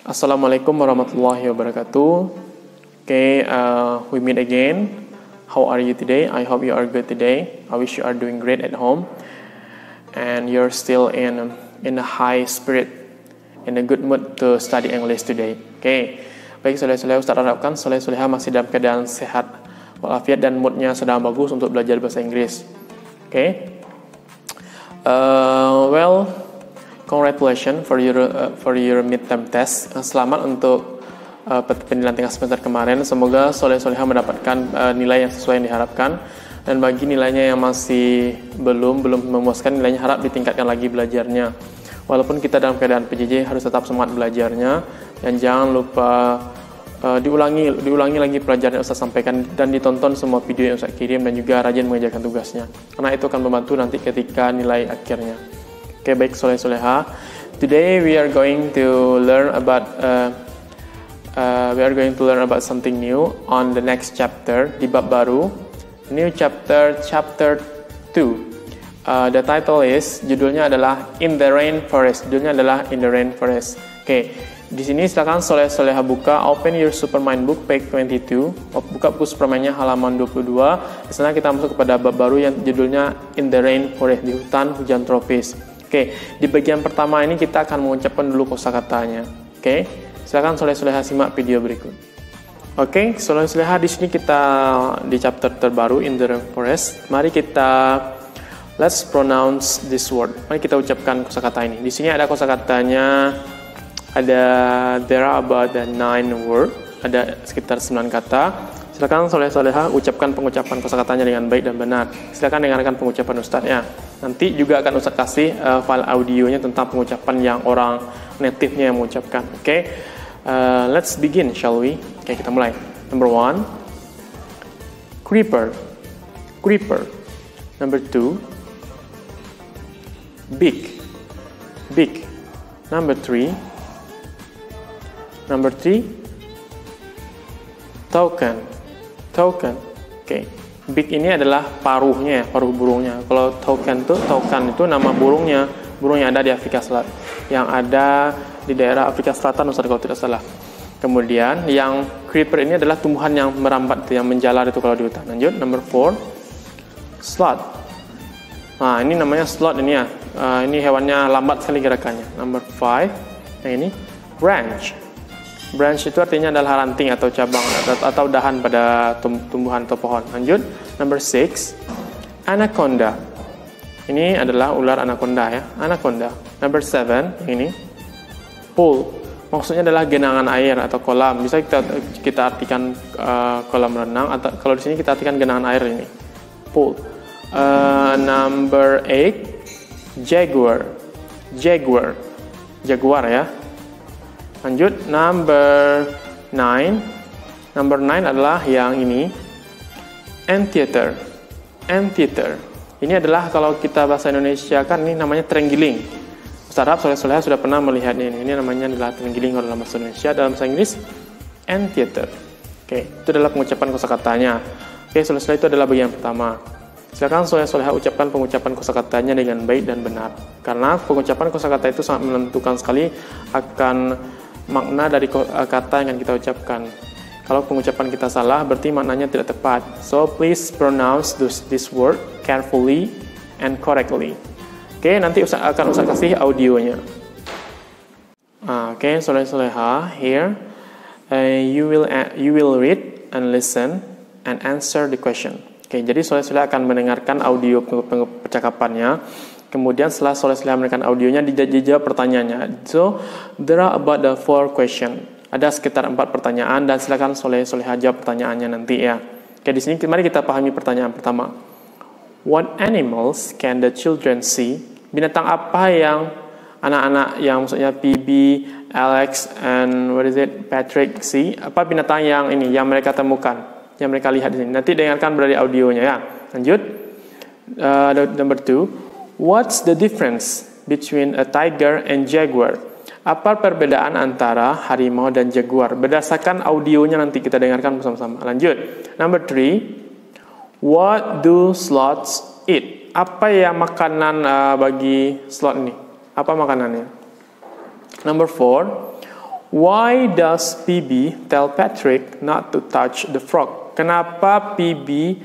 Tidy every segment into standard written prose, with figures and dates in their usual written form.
Assalamualaikum warahmatullahi wabarakatuh. Okay, we meet again. How are you today? I hope you are good today. I wish you are doing great at home, and you're still in a high spirit, in a good mood to study English today. Okay, baik soleh-soleh, Ustaz harapkan soleh-soleha masih dalam keadaan sehat walafiat dan moodnya sedang bagus untuk belajar bahasa Inggris. Okay, congratulations for your midterm test. Selamat untuk penilaian tingkat semester kemarin. Semoga soleh-soleha mendapatkan nilai yang sesuai yang diharapkan. Dan bagi nilainya yang masih belum memuaskan nilainya, harap ditingkatkan lagi belajarnya. Walaupun kita dalam keadaan PJJ, harus tetap semangat belajarnya. Dan jangan lupa diulangi lagi pelajaran yang Ustaz sampaikan, dan ditonton semua video yang Ustaz kirim, dan juga rajin mengerjakan tugasnya. Karena itu akan membantu nanti ketika nilai akhirnya. Okay, baik soleh-soleha. Today we are going to learn about something new on the next chapter, di bab baru. New chapter 2. The title is, judulnya adalah In the Rainforest. Judulnya adalah In the Rainforest. Okay, di sini silakan soleh-soleha buka Open Your Supermind Book page 22. Buka buku Supermind-nya halaman 22. Di sana kita masuk kepada bab baru yang judulnya In the Rainforest, di hutan hujan tropis. Oke, di bagian pertama ini kita akan mengucapkan dulu kosakatanya. Oke, silakan soleh-soleha simak video berikut. Oke, soleh-soleha, di sini kita di chapter terbaru In the Rainforest. Mari kita let's pronounce this word. Mari kita ucapkan kosakata ini. Di sini ada kosakatanya, there are about 9 word, ada sekitar 9 kata. Silakan soleh-soleha ucapkan pengucapan kosakatanya dengan baik dan benar. Silakan dengarkan pengucapan Ustaznya. Nanti juga akan Ustaz kasih file audionya tentang pengucapan yang orang native-nya yang mengucapkan. Oke, let's begin, shall we? Oke, kita mulai. Number 1, creeper. Number 2, big. Number 3, token. Oke, big ini adalah paruhnya, paruh burungnya. Kalau token itu nama burungnya ada di Afrika Selatan, yang ada di daerah Afrika Selatan, Ustaz, kalau tidak salah. Kemudian yang creeper ini adalah tumbuhan yang merambat, yang menjalar itu kalau di hutan. Lanjut, number 4, sloth. Nah, ini namanya sloth ini ya. Ini hewannya lambat sekali gerakannya. Number 5, yang ini branch. Branch itu artinya adalah ranting atau cabang atau dahan pada tumbuhan atau pohon. Lanjut, number 6, anaconda. Ini adalah ular anaconda ya, anaconda. Number 7, ini pool. Maksudnya adalah genangan air atau kolam. Bisa kita artikan kolam renang, atau kalau di sini kita artikan genangan air ini, pool. Number 8, jaguar ya. Lanjut, number 9 adalah yang ini, amphitheater. Ini adalah kalau kita bahasa Indonesia kan ini namanya terenggiling. Ustaz harap soleh-soleha sudah pernah melihatnya ini. Ini namanya adalah terenggiling kalau dalam bahasa Indonesia. Dalam bahasa Inggris, amphitheater. Oke, itu adalah pengucapan kosakatanya. Oke, soleh-soleha, itu adalah bagian pertama. Silakan soleh-soleha ucapkan pengucapan kosakatanya dengan baik dan benar. Karena pengucapan kosakata itu sangat menentukan sekali akan makna dari kata yang akan kita ucapkan. Kalau pengucapan kita salah, berarti maknanya tidak tepat. So please pronounce this word carefully and correctly. Oke, nanti akan Ustaz kasih audionya. Oke, soleh-soleha, here you will read and listen and answer the question. Oke, jadi soleh-soleha akan mendengarkan audio percakapannya. Kemudian setelah soleh-soleha mendengarkan audionya, dijawab pertanyaannya. So, there are about 4 question. Ada sekitar 4 pertanyaan, dan silakan soleh-soleha jawab pertanyaannya nanti ya. Oke, di sini mari kita pahami pertanyaan pertama. What animals can the children see? Binatang apa yang anak-anak yang maksudnya PB, Alex, and Patrick see? Apa binatang yang mereka temukan, yang mereka lihat di sini? Nanti dengarkan dari audionya ya. Lanjut. Number 2. What's the difference between a tiger and jaguar? Apa perbedaan antara harimau dan jaguar? Berdasarkan audionya nanti kita dengarkan bersama-sama. Lanjut. Number 3. What do sloths eat? Apa yang makanan bagi sloth ini? Apa makanannya? Number 4. Why does PB tell Patrick not to touch the frog? Kenapa PB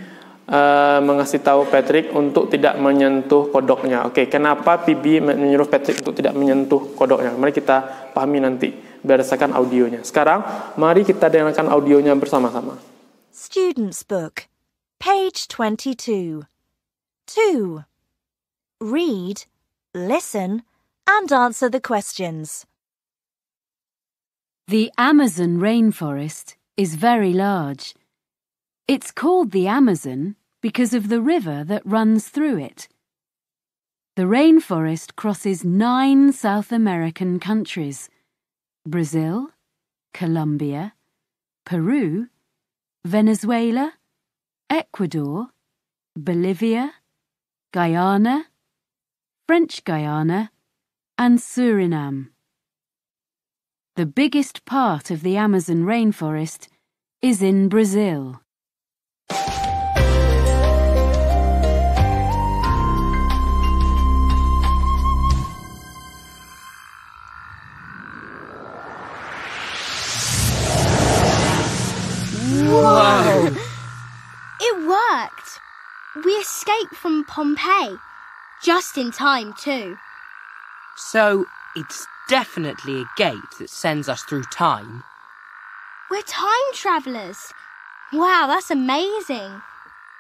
mengasih tahu Patrick untuk tidak menyentuh kodoknya? Oke, kenapa PB menyuruh Patrick untuk tidak menyentuh kodoknya? Mari kita pahami nanti berdasarkan audionya. Sekarang, mari kita dengarkan audionya bersama-sama. Student's Book, page 22. 2. Read, listen, and answer the questions. The Amazon rainforest is very large. It's called the Amazon because of the river that runs through it. The rainforest crosses 9 South American countries: Brazil, Colombia, Peru, Venezuela, Ecuador, Bolivia, Guyana, French Guiana, and Suriname. The biggest part of the Amazon rainforest is in Brazil. Whoa! It worked! We escaped from Pompeii. Just in time, too. So, it's definitely a gate that sends us through time. We're time travellers. Wow, that's amazing.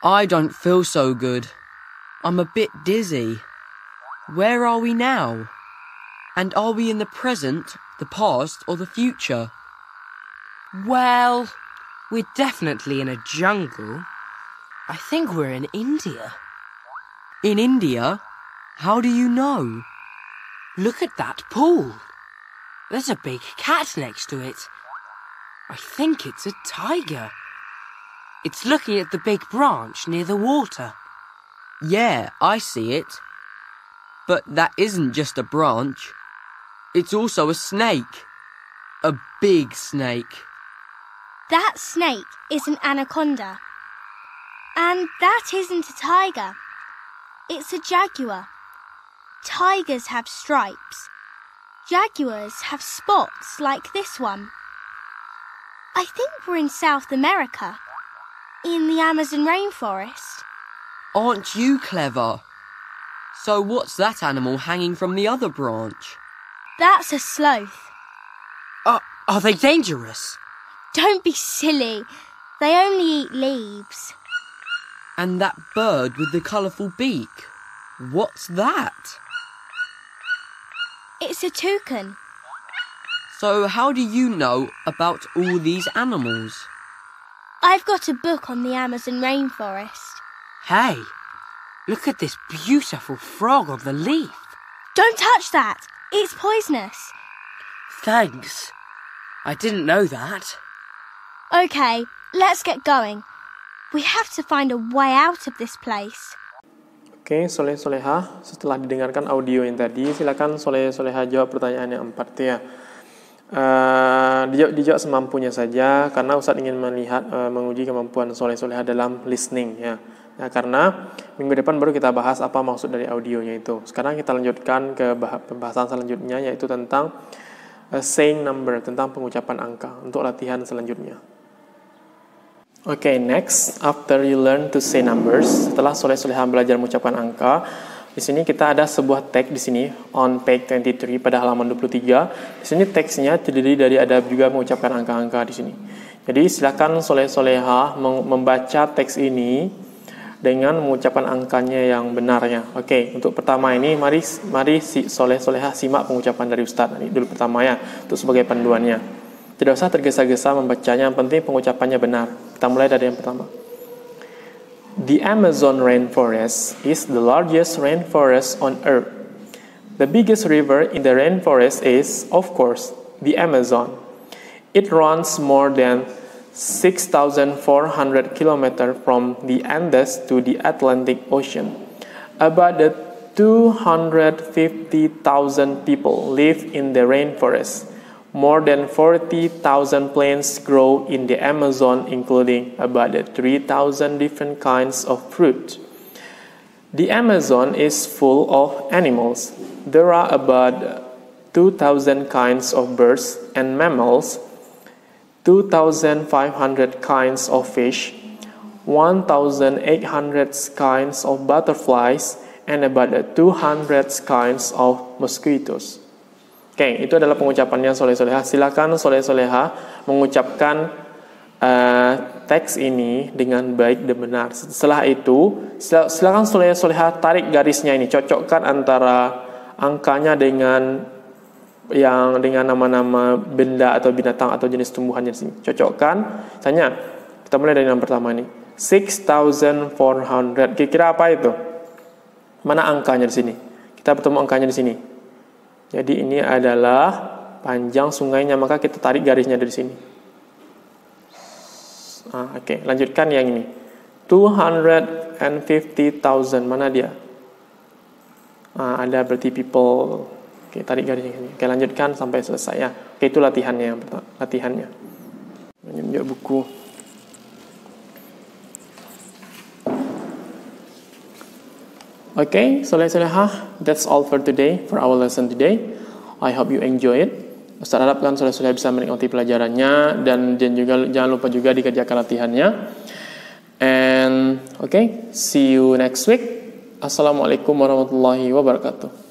I don't feel so good. I'm a bit dizzy. Where are we now? And are we in the present, the past, or the future? Well, we're definitely in a jungle. I think we're in India. In India? How do you know? Look at that pool. There's a big cat next to it. I think it's a tiger. It's looking at the big branch near the water. Yeah, I see it. But that isn't just a branch. It's also a snake. A big snake. That snake is an anaconda. And that isn't a tiger. It's a jaguar. Tigers have stripes. Jaguars have spots like this one. I think we're in South America, in the Amazon rainforest. Aren't you clever? So what's that animal hanging from the other branch? That's a sloth. Are they dangerous? Don't be silly. They only eat leaves. And that bird with the colourful beak, what's that? It's a toucan. So how do you know about all these animals? I've got a book on the Amazon rainforest. Hey, look at this beautiful frog on the leaf. Don't touch that. It's poisonous. Thanks. I didn't know that. Okay, let's get going. We have to find a way out of this place. Oke, Soleh-Soleha, setelah didengarkan audio yang tadi, silakan Soleh-Soleha jawab pertanyaan yang 4 ya. Dijawab semampunya saja, karena Ustadz ingin menguji kemampuan Soleh-Soleha dalam listening ya. Nah, karena minggu depan baru kita bahas apa maksud dari audionya itu. Sekarang kita lanjutkan ke pembahasan selanjutnya, yaitu tentang saying number, tentang pengucapan angka untuk latihan selanjutnya. Okay, next, after you learn to say numbers, setelah Soleh-Soleha belajar mengucapkan angka, di sini kita ada sebuah tag di sini on page 23 pada halaman 23. Di sini teksnya terdiri dari ada juga mengucapkan angka-angka di sini. Jadi silakan Soleh-Soleha membaca teks ini dengan mengucapkan angkanya yang benarnya. Oke, untuk pertama ini mari si Soleh-Soleha simak pengucapan dari Ustadz dulu pertama ya, untuk sebagai panduannya. Tidak usah tergesa-gesa membacanya, yang penting pengucapannya benar. Kita mulai dari yang pertama. The Amazon rainforest is the largest rainforest on earth. The biggest river in the rainforest is, of course, the Amazon. It runs more than 6,400 kilometers from the Andes to the Atlantic Ocean. About 250,000 people live in the rainforest. More than 40,000 plants grow in the Amazon, including about 3,000 different kinds of fruit. The Amazon is full of animals. There are about 2,000 kinds of birds and mammals, 2,500 kinds of fish, 1,800 kinds of butterflies, and about 200 kinds of mosquitoes. Oke, itu adalah pengucapannya soleh-soleha. Silakan soleh-soleha mengucapkan teks ini dengan baik dan benar. Setelah itu, silakan soleh-soleha tarik garisnya ini, cocokkan antara angkanya dengan nama-nama benda atau binatang atau jenis tumbuhannya di sini. Cocokkan. Misalnya, kita mulai dari yang pertama ini. 6,400. Kira-kira apa itu? Mana angkanya di sini? Kita bertemu angkanya di sini. Jadi ini adalah panjang sungainya, maka kita tarik garisnya dari sini. Oke, lanjutkan yang ini. 250,000. Mana dia? Ada berarti people. Oke, tarik garisnya ini. Oke, lanjutkan sampai selesai ya. Oke, itu latihannya yang pertama. Latihannya. Menunjuk buku. Okay, soleh-solehah, that's all for today, for our lesson today. I hope you enjoy it. Ustaz harapkan soleh-solehah bisa menikmati pelajarannya dan juga jangan lupa juga dikerjakan latihannya. And okay, see you next week. Assalamualaikum warahmatullahi wabarakatuh.